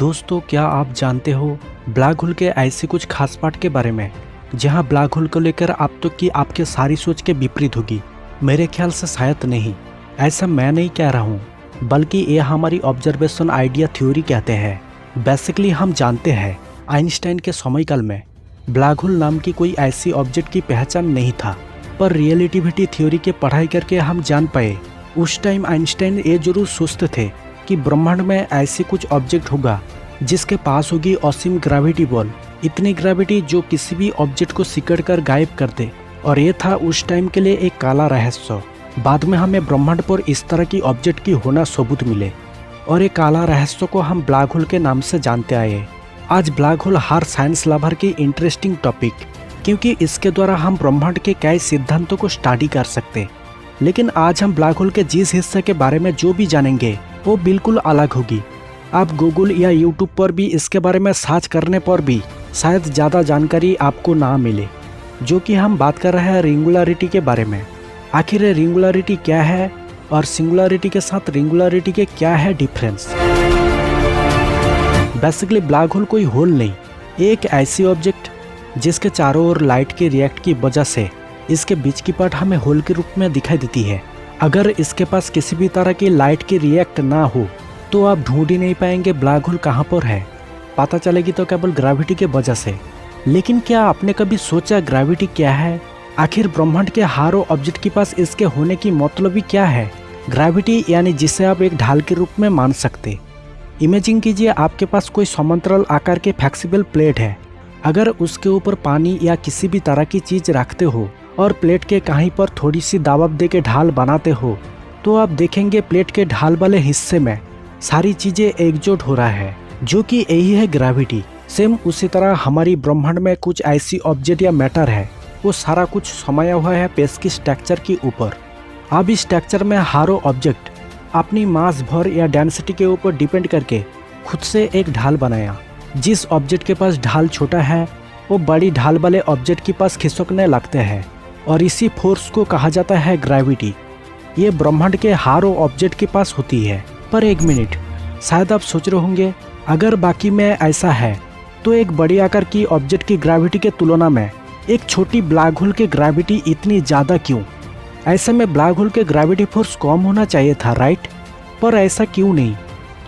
दोस्तों, क्या आप जानते हो ब्लैक होल के ऐसे कुछ खास पार्ट के बारे में जहां ब्लैक होल को लेकर आप तो कि आपके सारी सोच के विपरीत होगी। मेरे ख्याल से शायद नहीं, ऐसा मैं नहीं कह रहा हूं, बल्कि ये हमारी ऑब्जर्वेशन आइडिया थ्योरी कहते हैं। बेसिकली हम जानते हैं आइंस्टाइन के समयकाल में ब्लैक होल नाम की कोई ऐसी ऑब्जेक्ट की पहचान नहीं था, पर रिलेटिविटी थ्योरी के पढ़ाई करके हम जान पाए। उस टाइम आइंस्टाइन ये जरूर सोचते थे कि ब्रह्मांड में ऐसी कुछ ऑब्जेक्ट होगा जिसके पास होगी असीम ग्रेविटी बल, इतनी ग्रेविटी जो किसी भी ऑब्जेक्ट को सिकड़ कर गायब कर दे। और ये था उस टाइम के लिए एक काला रहस्य। बाद में हमें ब्रह्मांड पर इस तरह की ऑब्जेक्ट की होना सबूत मिले और ये काला रहस्य को हम ब्लैक होल के नाम से जानते आए। आज ब्लैक होल हर साइंस लवर की इंटरेस्टिंग टॉपिक, क्योंकि इसके द्वारा हम ब्रह्मांड के कई सिद्धांतों को स्टडी कर सकते। लेकिन आज हम ब्लैक होल के जिस हिस्से के बारे में जो भी जानेंगे वो बिल्कुल अलग होगी। आप गूगल या यूट्यूब पर भी इसके बारे में सर्च करने पर भी शायद ज़्यादा जानकारी आपको ना मिले। जो कि हम बात कर रहे हैं रिंगुलरिटी के बारे में। आखिर रिंगुलरिटी क्या है और सिंगुलरिटी के साथ रिंगुलरिटी के क्या है डिफरेंस। बेसिकली ब्लैक होल कोई होल नहीं, एक ऐसी ऑब्जेक्ट जिसके चारों ओर लाइट के रिएक्ट की वजह से इसके बीच की पार्ट हमें होल के रूप में दिखाई देती है। अगर इसके पास किसी भी तरह की लाइट की रिएक्ट ना हो तो आप ढूंढ ही नहीं पाएंगे ब्लैक होल कहाँ पर है। पता चलेगी तो केवल ग्रेविटी के वजह से। लेकिन क्या आपने कभी सोचा ग्रेविटी क्या है? आखिर ब्रह्मांड के हर ऑब्जेक्ट के पास इसके होने की मतलब ही क्या है? ग्रेविटी यानी जिसे आप एक ढाल के रूप में मान सकते। इमेजिन कीजिए आपके पास कोई समांतराल आकार के फ्लेक्सिबल प्लेट है। अगर उसके ऊपर पानी या किसी भी तरह की चीज रखते हो और प्लेट के कहीं पर थोड़ी सी दाब दे के ढाल बनाते हो तो आप देखेंगे प्लेट के ढाल वाले हिस्से में सारी चीजें एकजुट हो रहा है, जो कि यही है ग्रेविटी। सेम उसी तरह हमारी ब्रह्मांड में कुछ ऐसी ऑब्जेक्ट या मैटर है, वो सारा कुछ समाया हुआ है पेस की स्ट्रक्चर के ऊपर। अब इस स्ट्रक्चर में हर ऑब्जेक्ट अपनी मास भर या डेंसिटी के ऊपर डिपेंड करके खुद से एक ढाल बनाया। जिस ऑब्जेक्ट के पास ढाल छोटा है वो बड़ी ढाल वाले ऑब्जेक्ट के पास खिसकने लगते हैं और इसी फोर्स को कहा जाता है ग्रेविटी। ये ब्रह्मांड के हर ऑब्जेक्ट के पास होती है। पर एक मिनट, शायद आप सोच रहे होंगे अगर बाकी में ऐसा है तो एक बड़ी आकार की ऑब्जेक्ट की ग्रेविटी के तुलना में एक छोटी ब्लैक होल की ग्रेविटी इतनी ज़्यादा क्यों? ऐसे में ब्लैक होल के ग्रेविटी फोर्स कम होना चाहिए था, राइट? पर ऐसा क्यों नहीं?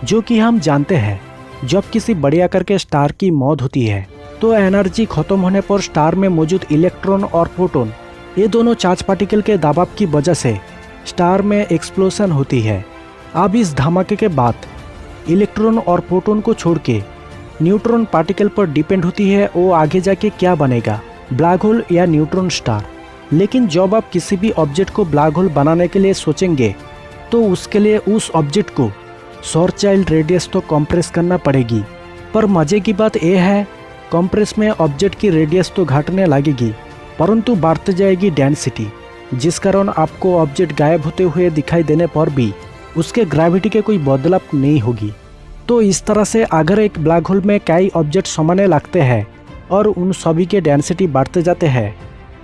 जो कि हम जानते हैं जब किसी बड़ी आकार के स्टार की मौत होती है तो एनर्जी खत्म होने पर स्टार में मौजूद इलेक्ट्रॉन और प्रोटॉन, ये दोनों चार्ज पार्टिकल के दबाव की वजह से स्टार में एक्सप्लोजन होती है। अब इस धमाके के बाद इलेक्ट्रॉन और प्रोटॉन को छोड़ के न्यूट्रॉन पार्टिकल पर डिपेंड होती है वो आगे जाके क्या बनेगा, ब्लैक होल या न्यूट्रॉन स्टार। लेकिन जब आप किसी भी ऑब्जेक्ट को ब्लैक होल बनाने के लिए सोचेंगे तो उसके लिए उस ऑब्जेक्ट को शॉर्चाइल्ड रेडियस तो कंप्रेस करना पड़ेगी। पर मजे की बात यह है कंप्रेस में ऑब्जेक्ट की रेडियस तो घटने लगेगी, परंतु बढ़ते जाएगी डेंसिटी, जिस कारण आपको ऑब्जेक्ट गायब होते हुए दिखाई देने पर भी उसके ग्रेविटी के कोई बदलाव नहीं होगी। तो इस तरह से अगर एक ब्लैक होल में कई ऑब्जेक्ट समाने लगते हैं और उन सभी के डेंसिटी बढ़ते जाते हैं,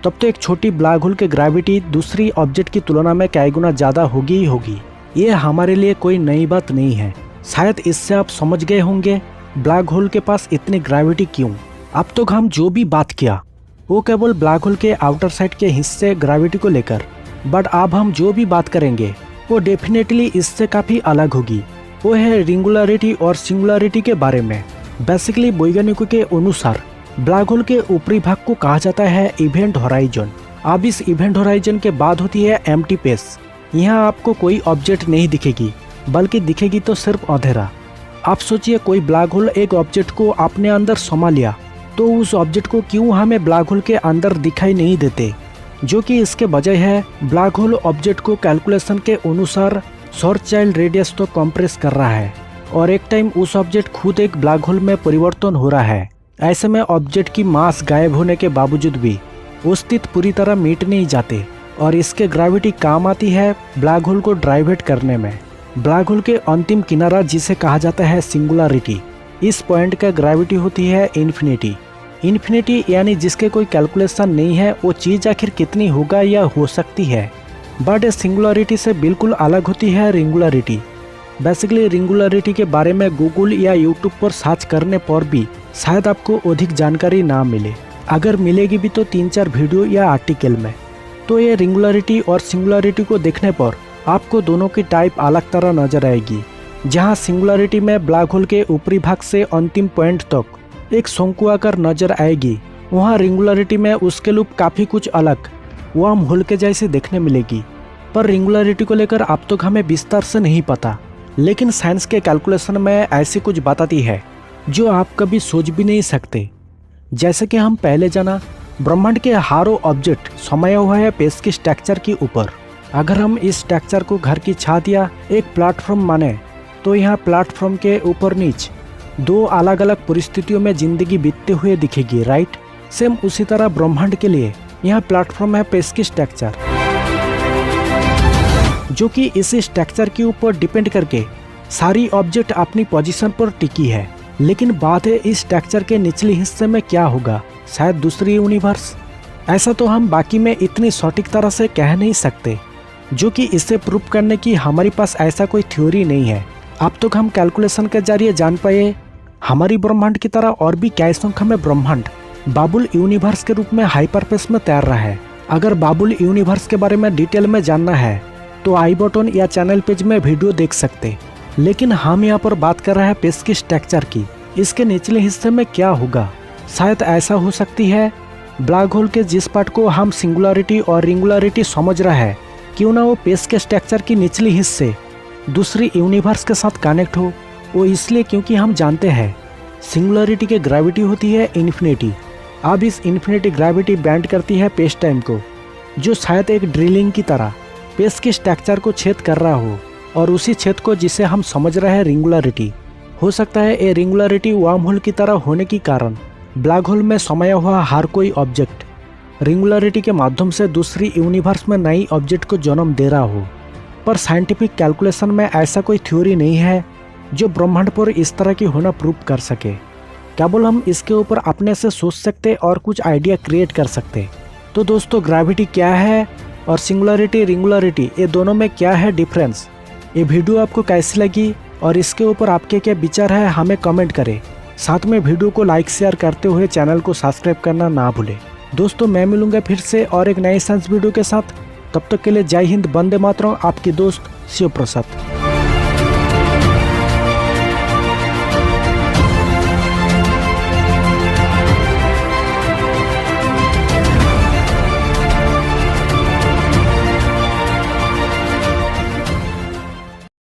तब तो एक छोटी ब्लैक होल की ग्रेविटी दूसरी ऑब्जेक्ट की तुलना में कई गुना ज़्यादा होगी ही होगी। ये हमारे लिए कोई नई बात नहीं है। शायद इससे आप समझ गए होंगे ब्लैक होल के पास इतनी ग्रेविटी क्यों। अब तो हम जो भी बात किया वो केवल ब्लैक होल के आउटर साइड के हिस्से ग्रेविटी को लेकर, बट अब हम जो भी बात करेंगे वो डेफिनेटली इससे काफ़ी अलग होगी। वो है रिंगुलरिटी और सिंगुलरिटी के बारे में। बेसिकली वैज्ञानिकों के अनुसार ब्लैक होल के ऊपरी भाग को कहा जाता है इवेंट होराइजन। अब इस इवेंट होराइजन के बाद होती है एम्प्टी स्पेस। यहाँ आपको कोई ऑब्जेक्ट नहीं दिखेगी, बल्कि दिखेगी तो सिर्फ अंधेरा। आप सोचिए कोई ब्लैक होल एक ऑब्जेक्ट को अपने अंदर समा लिया तो उस ऑब्जेक्ट को क्यों हमें ब्लैक होल के अंदर दिखाई नहीं देते? जो कि इसके वजह है ब्लैक होल ऑब्जेक्ट को कैलकुलेशन के अनुसार शॉर्चाइल्ड रेडियस तो कंप्रेस कर रहा है और एक टाइम उस ऑब्जेक्ट खुद एक ब्लैक होल में परिवर्तन हो रहा है। ऐसे में ऑब्जेक्ट की मास गायब होने के बावजूद भी अस्तित्व पूरी तरह मिट नहीं जाते और इसके ग्रेविटी काम आती है ब्लैक होल को ड्राइवेट करने में। ब्लैक होल के अंतिम किनारा जिसे कहा जाता है सिंगुलरिटी, इस पॉइंट का ग्रेविटी होती है इन्फिनिटी। इन्फिनिटी यानी जिसके कोई कैलकुलेशन नहीं है वो चीज़ आखिर कितनी होगा या हो सकती है। बट सिंगुलरिटी से बिल्कुल अलग होती है रिंगुलरिटी। बेसिकली रिंगुलरिटी के बारे में गूगल या यूट्यूब पर सर्च करने पर भी शायद आपको अधिक जानकारी ना मिले, अगर मिलेगी भी तो 3-4 वीडियो या आर्टिकल में। तो ये रिंगुलरिटी और सिंगुलरिटी को देखने पर आपको दोनों की टाइप अलग तरह नजर आएगी। जहाँ सिंगुलरिटी में ब्लैक होल के ऊपरी भाग से अंतिम पॉइंट तक एक शंकुआकार नजर आएगी, वहाँ रिंगुलरिटी में उसके लूप काफ़ी कुछ अलग वर्म होल के जैसे देखने मिलेगी। पर रिंगुलरिटी को लेकर अब तक हमें विस्तार से नहीं पता, लेकिन साइंस के कैलकुलेशन में ऐसी कुछ बताती है जो आप कभी सोच भी नहीं सकते। जैसे कि हम पहले जाना, ब्रह्मांड के हर ऑब्जेक्ट समाया हुआ है स्पेस के स्ट्रक्चर के ऊपर। अगर हम इस स्ट्रक्चर को घर की छत या एक प्लेटफॉर्म माने तो यहाँ प्लेटफॉर्म के ऊपर नीचे 2 अलग अलग परिस्थितियों में जिंदगी बीतते हुए दिखेगी, राइट। सेम उसी तरह ब्रह्मांड के लिए यहाँ प्लेटफॉर्म है स्पेस की स्ट्रक्चर, जो कि इसी स्ट्रक्चर के ऊपर डिपेंड करके सारी ऑब्जेक्ट अपनी पोजीशन पर टिकी है। लेकिन बात है इस स्ट्रक्चर के निचले हिस्से में क्या होगा, शायद दूसरी यूनिवर्स। ऐसा तो हम बाकी में इतनी सटीक तरह से कह नहीं सकते, जो कि इसे प्रूव करने की हमारे पास ऐसा कोई थ्योरी नहीं है। अब तक हम कैलकुलेशन के जरिए जान पाए हमारी ब्रह्मांड की तरह और भी कई संख्या में ब्रह्मांड बाबुल यूनिवर्स के रूप में हाइपरस्पेस में तैर रहा है। अगर बाबुल यूनिवर्स के बारे में डिटेल में जानना है तो आई बटन या चैनल पेज में वीडियो देख सकते। लेकिन हम यहाँ पर बात कर रहे हैं स्पेस की स्ट्रक्चर की। इसके निचले हिस्से में क्या होगा, शायद ऐसा हो सकती है ब्लैक होल के जिस पार्ट को हम सिंगुलरिटी और रिंगुलरिटी समझ रहा है, क्यों ना वो स्पेस के स्ट्रक्चर की निचली हिस्से दूसरी यूनिवर्स के साथ कनेक्ट हो। वो इसलिए क्योंकि हम जानते हैं सिंगुलरिटी की ग्रेविटी होती है इन्फिनिटी। अब इस इन्फिनिटी ग्रेविटी बैंड करती है स्पेस टाइम को, जो शायद एक ड्रिलिंग की तरह स्पेस के स्ट्रक्चर को छेद कर रहा हो, और उसी छेद को जिसे हम समझ रहे हैं रिंगुलरिटी। हो सकता है ये रिंगुलरिटी वर्म होल की तरह होने के कारण ब्लैक होल में समाया हुआ हर कोई ऑब्जेक्ट रिंगुलरिटी के माध्यम से दूसरी यूनिवर्स में नई ऑब्जेक्ट को जन्म दे रहा हो। पर साइंटिफिक कैलकुलेशन में ऐसा कोई थ्योरी नहीं है जो ब्रह्मांड पर इस तरह की होना प्रूव कर सके। केवल हम इसके ऊपर अपने से सोच सकते और कुछ आइडिया क्रिएट कर सकते। तो दोस्तों, ग्रेविटी क्या है और सिंगुलरिटी रिंगुलरिटी ये दोनों में क्या है डिफरेंस। ये वीडियो आपको कैसी लगी और इसके ऊपर आपके क्या विचार है हमें कमेंट करें। साथ में वीडियो को लाइक शेयर करते हुए चैनल को सब्सक्राइब करना ना भूलें। दोस्तों, मैं मिलूंगा फिर से और एक नई साइंस वीडियो के साथ। तब तक के लिए जय हिंद, वंदे मातरम। आपकी दोस्त शिव प्रसाद।